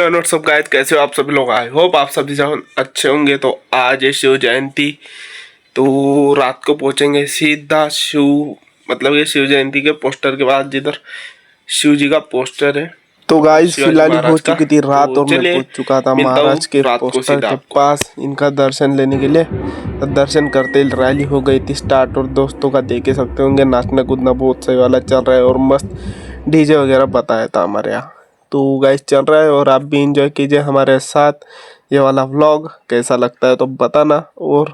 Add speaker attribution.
Speaker 1: Hello end WhatsApp guys, कैसे हो आप सभी लोग। आई होप आप सभी जहाँ अच्छे होंगे। तो आज है शिव जयंती, तो रात को पहुंचेंगे सीधा मतलब ये शिव जयंती के पोस्टर के बाद जिधर शिव जी का पोस्टर है।
Speaker 2: तो गाइस
Speaker 1: शिवाजी
Speaker 2: फिलहाल हो
Speaker 1: महाराज का।
Speaker 2: चुकी थी रात
Speaker 1: तो
Speaker 2: और मैं
Speaker 1: चलिए
Speaker 2: पहुंच चुका था
Speaker 1: मिलता हूँ
Speaker 2: महाराज के
Speaker 1: रात को
Speaker 2: पोस्टर
Speaker 1: सीधा
Speaker 2: के
Speaker 1: आपको।
Speaker 2: पास इनका दर्शन लेने के लिए। तो दर्शन करते ही रैली हो गई थी स्टार्ट, और दोस्तों का देख ही सकते होंगे नाचना कूदना बहुत सही वाला चल रहा है और मस्त डीजे वगैरह बताया था हमारे यहाँ। तो गाइस चल रहा है और आप भी इंजॉय कीजिए हमारे साथ। ये वाला व्लॉग कैसा लगता है तो बताना। और